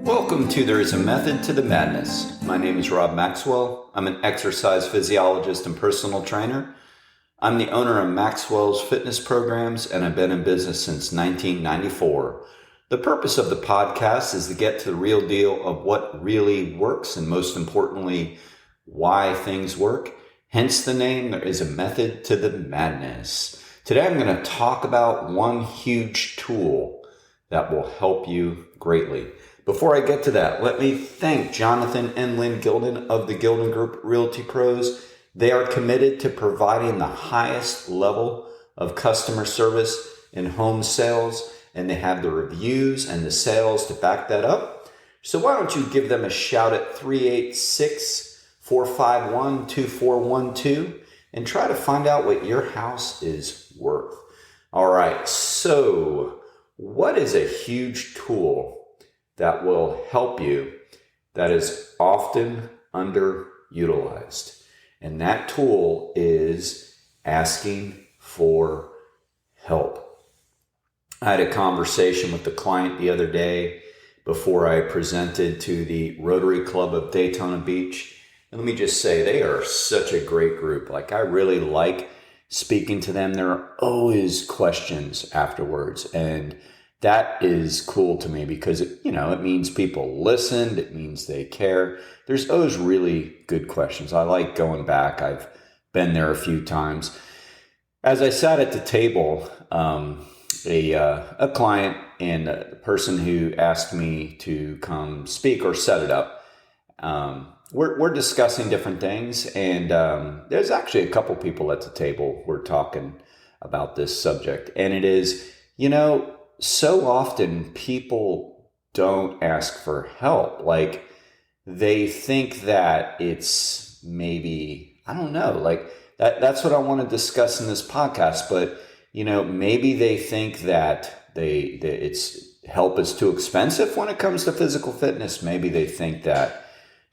Welcome to There is a Method to the Madness. My name is Rob Maxwell. I'm an exercise physiologist and personal trainer. I'm the owner of Maxwell's fitness programs, and I've been in business since 1994. The purpose of the podcast is to get to the real deal of what really works, and most importantly, why things work. Hence the name, There is a Method to the Madness. Today I'm going to talk about one huge tool that will help you greatly. Before I get to that, let me thank Jonathan and Lynn Gilden of the Gilden Group Realty Pros. They are committed to providing the highest level of customer service in home sales, and they have the reviews and the sales to back that up. So why don't you give them a shout at 386-451-2412 and try to find out what your house is worth. All right, so what is a huge tool that will help you that is often underutilized? And that tool is asking for help. I had a conversation with the client the other day before I presented to the Rotary Club of Daytona Beach. And let me just say, they are such a great group. Like, I really like speaking to them. There are always questions afterwards, and that is cool to me because it means people listened. It means they care. There's always really good questions. I like going back. I've been there a few times. As I sat at the table, a client and the person who asked me to come speak or set it up, we're discussing different things, and there's actually a couple people at the table who are talking about this subject, and it is, so often people don't ask for help. Like, they think that it's maybe, I don't know, like that's what I want to discuss in this podcast. But, maybe they think that it's help is too expensive when it comes to physical fitness. Maybe they think that,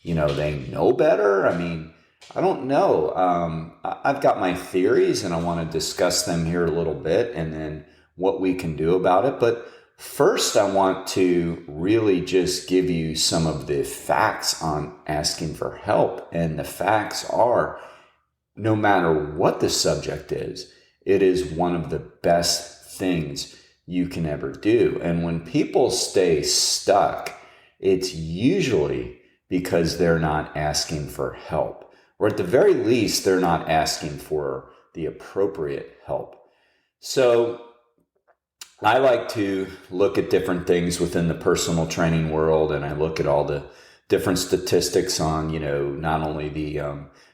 they know better. I mean, I don't know. I've got my theories and I want to discuss them here a little bit, and then what we can do about it. But first, I want to really just give you some of the facts on asking for help. And the facts are, no matter what the subject is, it is one of the best things you can ever do. And when people stay stuck, it's usually because they're not asking for help, or at the very least, they're not asking for the appropriate help. So I like to look at different things within the personal training world, and I look at all the different statistics on, not only the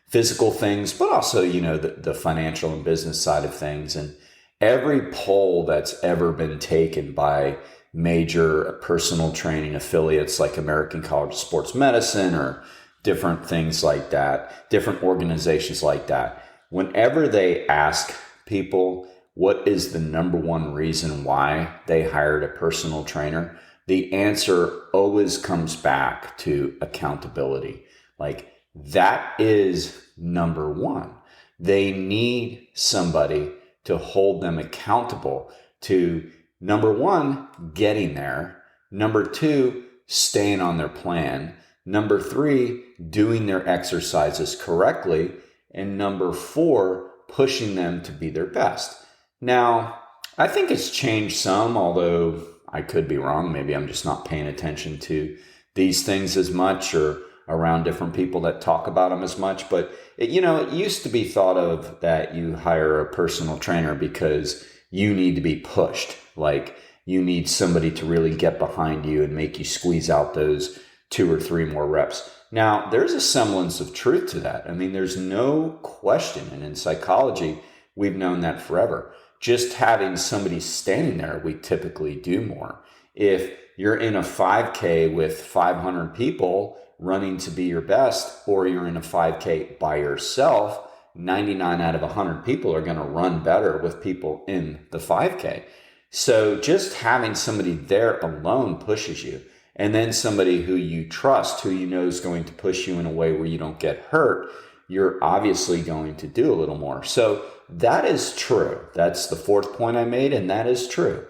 physical things, but also, the financial and business side of things. And every poll that's ever been taken by major personal training affiliates like American College of Sports Medicine or different things like that, different organizations like that, whenever they ask people what is the number one reason why they hired a personal trainer, the answer always comes back to accountability. Like, that is number one. They need somebody to hold them accountable to, number one, getting there. Number two, staying on their plan. Number three, doing their exercises correctly. And number four, pushing them to be their best. Now, I think it's changed some, although I could be wrong. Maybe I'm just not paying attention to these things as much, or around different people that talk about them as much. But, it used to be thought of that you hire a personal trainer because you need to be pushed. Like, you need somebody to really get behind you and make you squeeze out those 2 or 3 more reps. Now, there's a semblance of truth to that. I mean, there's no question. And in psychology, we've known that forever. Just having somebody standing there, we typically do more. If you're in a 5K with 500 people running to be your best, or you're in a 5K by yourself, 99 out of 100 people are going to run better with people in the 5K. So just having somebody there alone pushes you. And then somebody who you trust, who you know is going to push you in a way where you don't get hurt, you're obviously going to do a little more. So that is true. That's the fourth point I made, and that is true.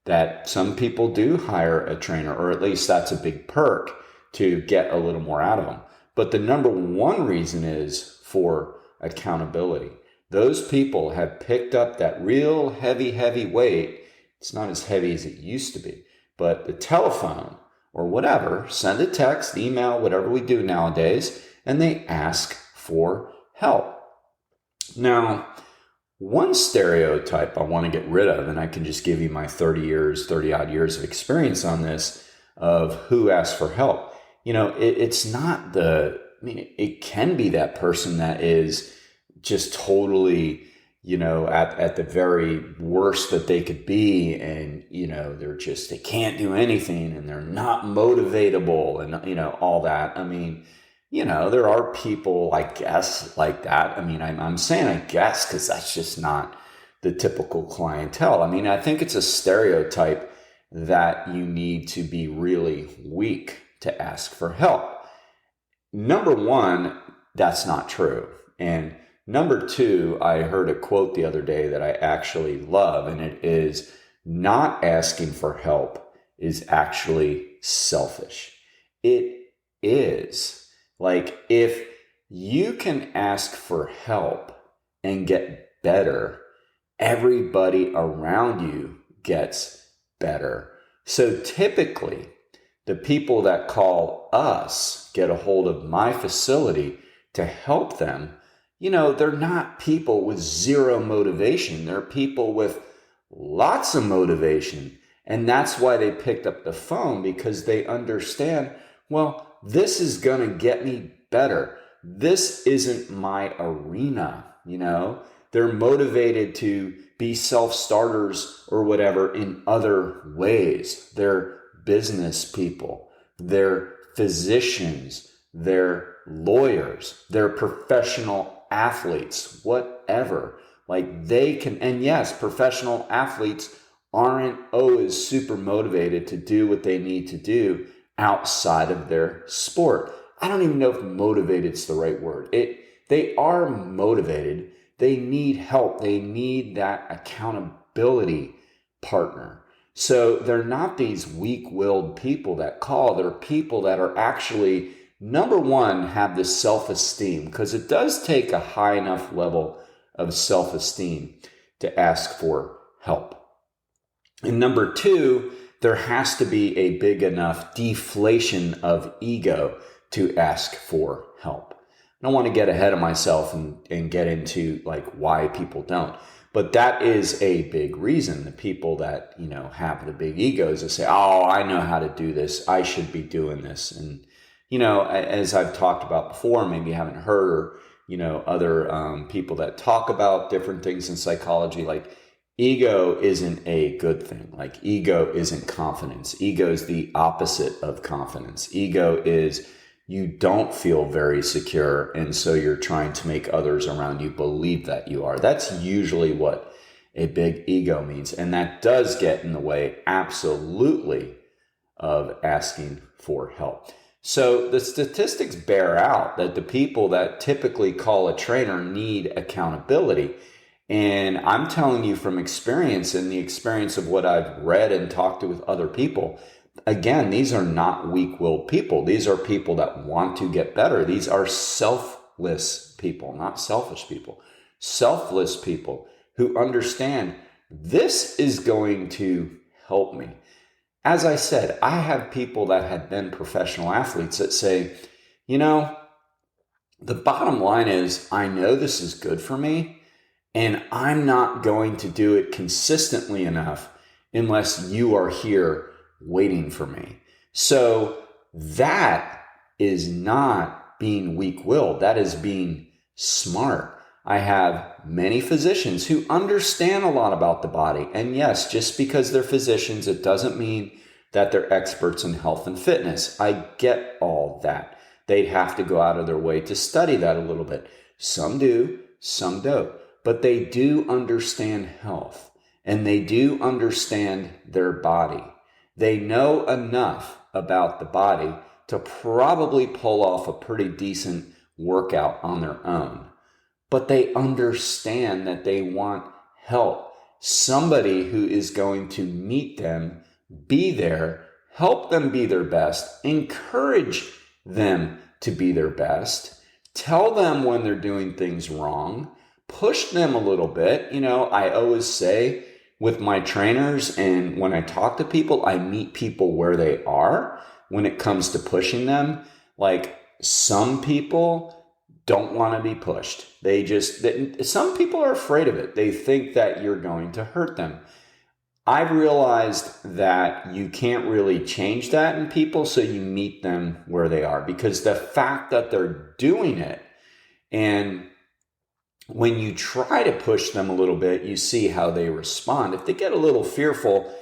that some people do hire a trainer, or at least that's a big perk to get a little more out of them. But the number one reason is for accountability. Those people have picked up that real heavy weight. It's not as heavy as it used to be, but the telephone or whatever, send a text, email, whatever we do nowadays, and they ask for help. Now, one stereotype I want to get rid of, and I can just give you my 30 odd years of experience on this, of who asks for help. It's not it can be that person that is just totally, at the very worst that they could be. And, they can't do anything and they're not motivatable and, all that. There are people, I guess, like that. I'm saying I guess because that's just not the typical clientele. I think it's a stereotype that you need to be really weak to ask for help. Number one, that's not true. And number two, I heard a quote the other day that I actually love, and it is, not asking for help is actually selfish. It is. Like, if you can ask for help and get better, everybody around you gets better. So typically, the people that call us, get a hold of my facility to help them, they're not people with zero motivation. They're people with lots of motivation. And that's why they picked up the phone, because they understand, well, this is going to get me better. This isn't my arena, They're motivated to be self-starters or whatever in other ways. They're business people, they're physicians, they're lawyers, they're professional athletes, whatever. Like, they can, and yes, professional athletes aren't always super motivated to do what they need to do outside of their sport. I don't even know if motivated is the right word. They are motivated. They need help. They need that accountability partner. So they're not these weak-willed people that call. They're people that are actually, number one, have this self-esteem, because it does take a high enough level of self-esteem to ask for help. And number two, there has to be a big enough deflation of ego to ask for help. I don't want to get ahead of myself and get into like why people don't. But that is a big reason. The people that, have the big egos that say, oh, I know how to do this. I should be doing this. And, as I've talked about before, maybe you haven't heard, or, other people that talk about different things in psychology, like ego isn't a good thing. Like, ego isn't confidence. Ego is the opposite of confidence. Ego is you don't feel very secure, and so you're trying to make others around you believe that you are. That's usually what a big ego means, and that does get in the way, absolutely, of asking for help. So the statistics bear out that the people that typically call a trainer need accountability. And I'm telling you from experience, and the experience of what I've read and talked to with other people, again, these are not weak-willed people. These are people that want to get better. These are selfless people, not selfish people. Selfless people who understand this is going to help me. As I said, I have people that have been professional athletes that say, the bottom line is, I know this is good for me, and I'm not going to do it consistently enough unless you are here waiting for me. So that is not being weak-willed. That is being smart. I have many physicians who understand a lot about the body. And yes, just because they're physicians, it doesn't mean that they're experts in health and fitness. I get all that. They'd have to go out of their way to study that a little bit. Some do, some don't. But they do understand health, and they do understand their body. They know enough about the body to probably pull off a pretty decent workout on their own. But they understand that they want help. somebody who is going to meet them, be there, help them be their best, encourage them to be their best, tell them when they're doing things wrong, push them a little bit. I always say with my trainers and when I talk to people, I meet people where they are when it comes to pushing them. Like some people don't want to be pushed. Some people are afraid of it. They think that you're going to hurt them. I've realized that you can't really change that in people, so you meet them where they are, because the fact that they're doing it, and when you try to push them a little bit, you see how they respond. If they get a little fearful,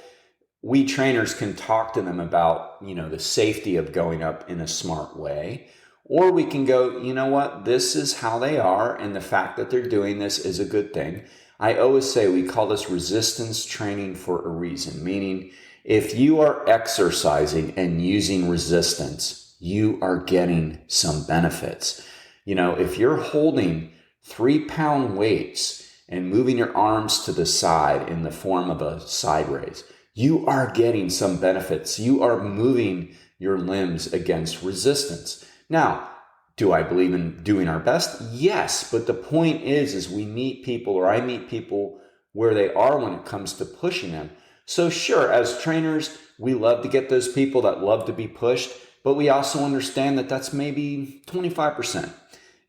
we trainers can talk to them about, the safety of going up in a smart way. Or we can go, you know what, this is how they are, and the fact that they're doing this is a good thing. I always say we call this resistance training for a reason, meaning if you are exercising and using resistance, you are getting some benefits. If you're holding 3-pound weights and moving your arms to the side in the form of a side raise, you are getting some benefits. You are moving your limbs against resistance. Now, do I believe in doing our best? Yes, but the point is we meet people, or I meet people where they are when it comes to pushing them. So sure, as trainers, we love to get those people that love to be pushed, but we also understand that that's maybe 25%.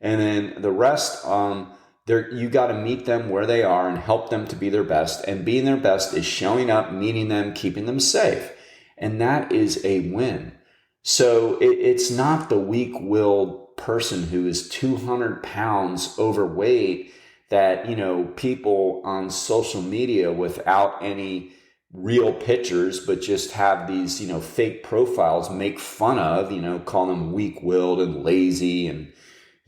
And then the rest, you got to meet them where they are and help them to be their best. And being their best is showing up, meeting them, keeping them safe. And that is a win. So it's not the weak-willed person who is 200 pounds overweight that, people on social media without any real pictures, but just have these, fake profiles make fun of, call them weak-willed and lazy and,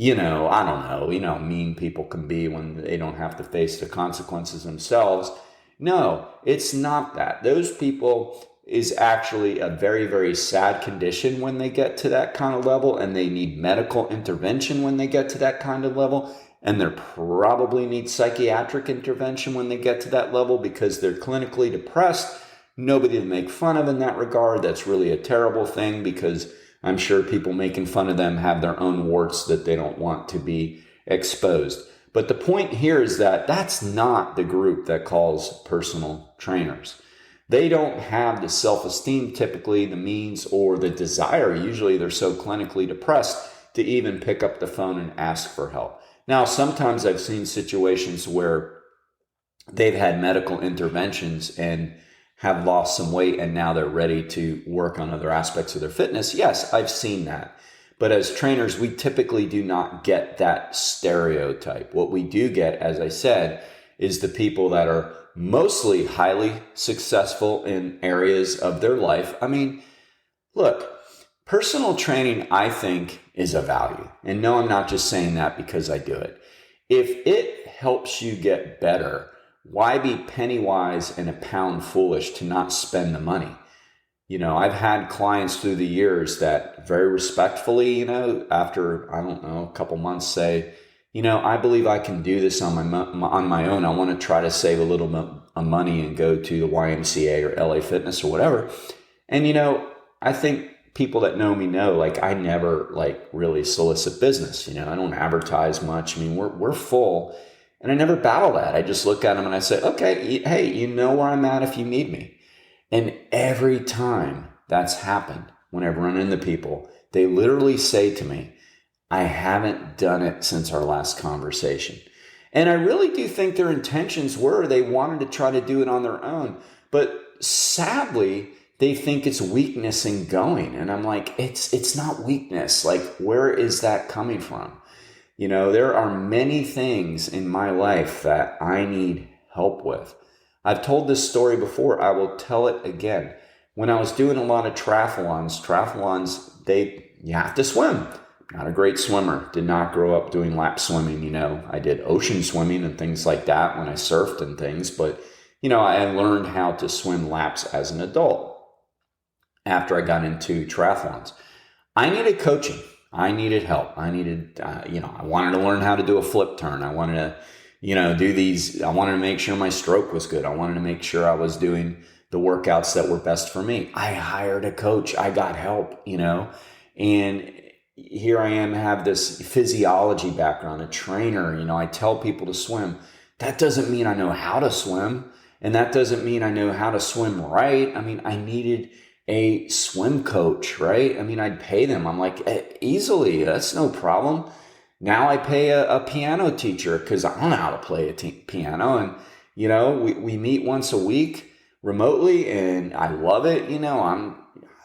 I don't know, how mean people can be when they don't have to face the consequences themselves. No, it's not that. Those people is actually a very, very sad condition when they get to that kind of level, and they need medical intervention when they get to that kind of level, and they probably need psychiatric intervention when they get to that level because they're clinically depressed. Nobody to make fun of in that regard. That's really a terrible thing, because I'm sure people making fun of them have their own warts that they don't want to be exposed. But the point here is that that's not the group that calls personal trainers. They don't have the self-esteem, typically, the means, or the desire. Usually they're so clinically depressed to even pick up the phone and ask for help. Now, sometimes I've seen situations where they've had medical interventions and have lost some weight, and now they're ready to work on other aspects of their fitness. Yes, I've seen that. But as trainers, we typically do not get that stereotype. What we do get, as I said, is the people that are mostly highly successful in areas of their life. I mean, look, personal training, I think, is a value. And no, I'm not just saying that because I do it. If it helps you get better, why be penny wise and a pound foolish to not spend the money? I've had clients through the years that very respectfully, after, I don't know, a couple months say, I believe I can do this on my own. I want to try to save a little bit of money and go to the YMCA or LA Fitness or whatever. And, I think people that know me know, I never really solicit business. I don't advertise much. I mean, we're full, and I never battle that. I just look at them and I say, okay, hey, you know where I'm at if you need me. And every time that's happened, when I've run into people, they literally say to me, I haven't done it since our last conversation. And I really do think their intentions were they wanted to try to do it on their own. But sadly, they think it's weakness in going. And I'm like, it's not weakness. Where is that coming from? There are many things in my life that I need help with. I've told this story before. I will tell it again. When I was doing a lot of triathlons, you have to swim. Not a great swimmer. Did not grow up doing lap swimming. I did ocean swimming and things like that when I surfed and things. But, I learned how to swim laps as an adult after I got into triathlons. I needed coaching. I needed help. I needed, I wanted to learn how to do a flip turn. I wanted to, do these. I wanted to make sure my stroke was good. I wanted to make sure I was doing the workouts that were best for me. I hired a coach. I got help, and here I am, have this physiology background, a trainer. I tell people to swim. That doesn't mean I know how to swim. And that doesn't mean I know how to swim right. I mean, I needed a swim coach, right? I mean, I'd pay them. I'm like, easily, that's no problem. Now I pay a piano teacher because I don't know how to play a piano. And, we meet once a week remotely and I love it.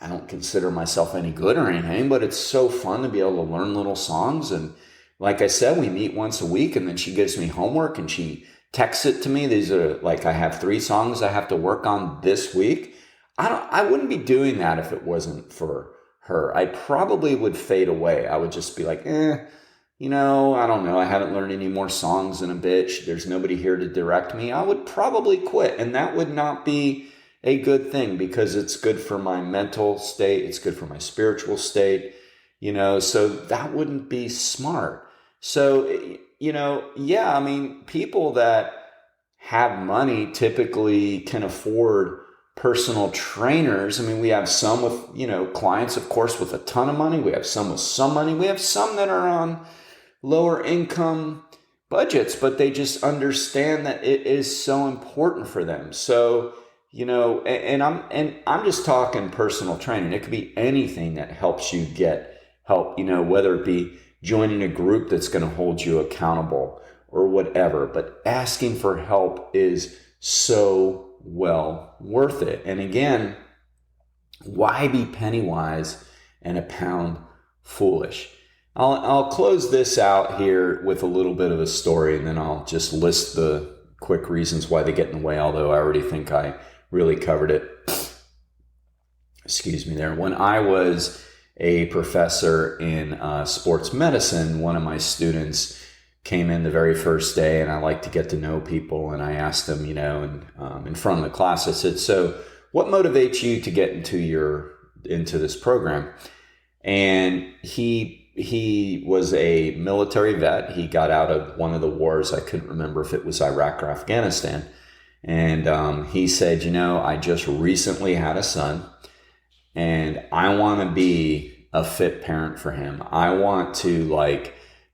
I don't consider myself any good or anything, but it's so fun to be able to learn little songs. And like I said, we meet once a week and then she gives me homework and she texts it to me. These are like, I have 3 songs I have to work on this week. I wouldn't be doing that if it wasn't for her. I probably would fade away. I would just be like, I don't know. I haven't learned any more songs in a bit. There's nobody here to direct me. I would probably quit. And that would not be a good thing because it's good for my mental state. It's good for my spiritual state, so that wouldn't be smart. So, people that have money typically can afford personal trainers. We have some with, clients, of course, with a ton of money. We have some with some money. We have some that are on lower income budgets, but they just understand that it is so important for them. So, and I'm just talking personal training. It could be anything that helps you get help, whether it be joining a group that's going to hold you accountable or whatever. But asking for help is so well worth it. And again, why be penny wise and a pound foolish? I'll close this out here with a little bit of a story, and then I'll just list the quick reasons why they get in the way, although I already think I really covered it. Excuse me there. When I was a professor in sports medicine, one of my students came in the very first day, and I like to get to know people. And I asked them, in front of the class, I said, "So, what motivates you to get into this program?" And he was a military vet. He got out of one of the wars. I couldn't remember if it was Iraq or Afghanistan. And he said, I just recently had a son, and I want to be a fit parent for him. I want to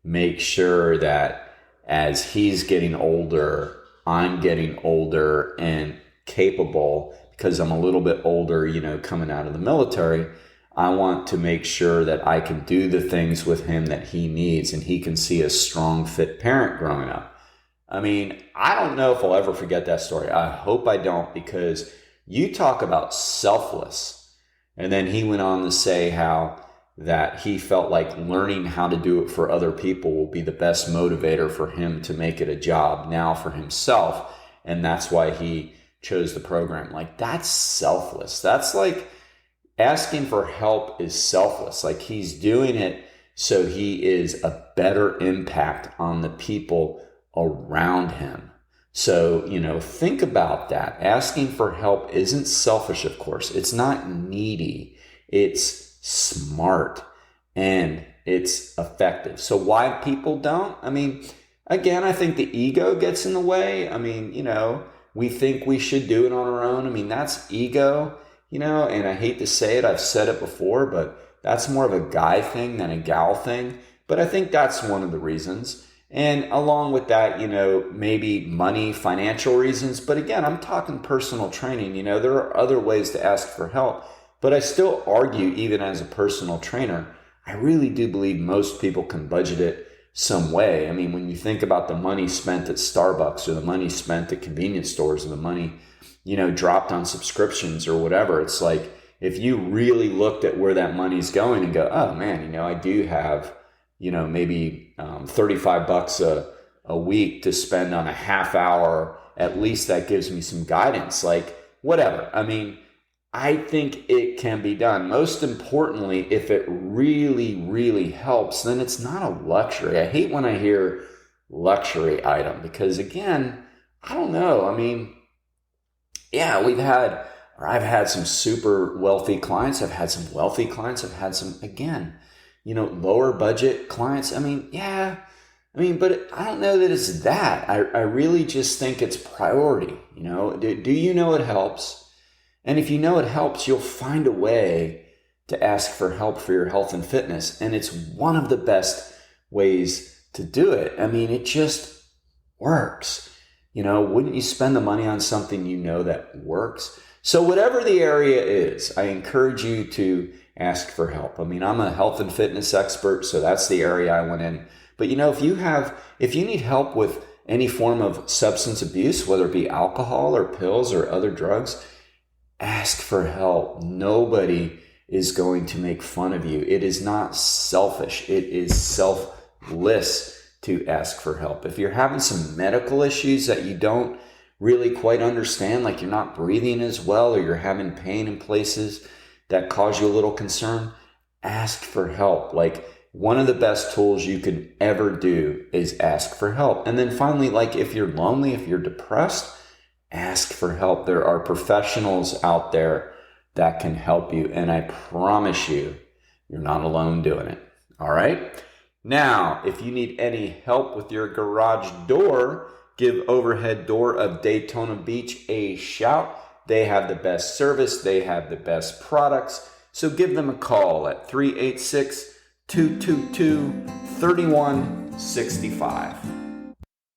make sure that as he's getting older, I'm getting older and capable because I'm a little bit older, coming out of the military. I want to make sure that I can do the things with him that he needs and he can see a strong, fit parent growing up. I don't know if I'll ever forget that story. I hope I don't, because you talk about selfless. And then he went on to say how that he felt like learning how to do it for other people will be the best motivator for him to make it a job now for himself. And that's why he chose the program. That's selfless. That's asking for help is selfless. He's doing it so he is a better impact on the people around him. So, think about that. Asking for help isn't selfish, of course. It's not needy. It's smart and it's effective. So why people don't? Again, I think the ego gets in the way. We think we should do it on our own. That's ego, and I hate to say it. I've said it before, but that's more of a guy thing than a gal thing. But I think that's one of the reasons. And along with that, maybe money, financial reasons. But again, I'm talking personal training. There are other ways to ask for help. But I still argue, even as a personal trainer, I really do believe most people can budget it some way. When you think about the money spent at Starbucks or the money spent at convenience stores or the money, dropped on subscriptions or whatever, it's like if you really looked at where that money's going and go, oh man, I do have maybe $35 a week to spend on a half hour. At least that gives me some guidance, whatever. I think it can be done. Most importantly, if it really, really helps, then it's not a luxury. I hate when I hear luxury item because, again, I don't know. Yeah, I've had some super wealthy clients. I've had some wealthy clients. I've had some, again, lower budget clients. I mean, but I don't know that it's that. I really just think it's priority. Do you know it helps? And if you know it helps, you'll find a way to ask for help for your health and fitness. And it's one of the best ways to do it. I mean, it just works. Wouldn't you spend the money on something that works? So whatever the area is, I encourage you to ask for help. I mean, I'm a health and fitness expert, so that's the area I went in. But if you need help with any form of substance abuse, whether it be alcohol or pills or other drugs, ask for help. Nobody is going to make fun of you. It is not selfish. It is selfless to ask for help. If you're having some medical issues that you don't really quite understand, like you're not breathing as well, or you're having pain in places that cause you a little concern, ask for help. Like, one of the best tools you can ever do is ask for help. And then finally, like, if you're lonely, if you're depressed, ask for help. There are professionals out there that can help you. And I promise you, you're not alone doing it. All right. Now, if you need any help with your garage door, give Overhead Door of Daytona Beach a shout. They have the best service. They have the best products. So give them a call at 386-222-3165.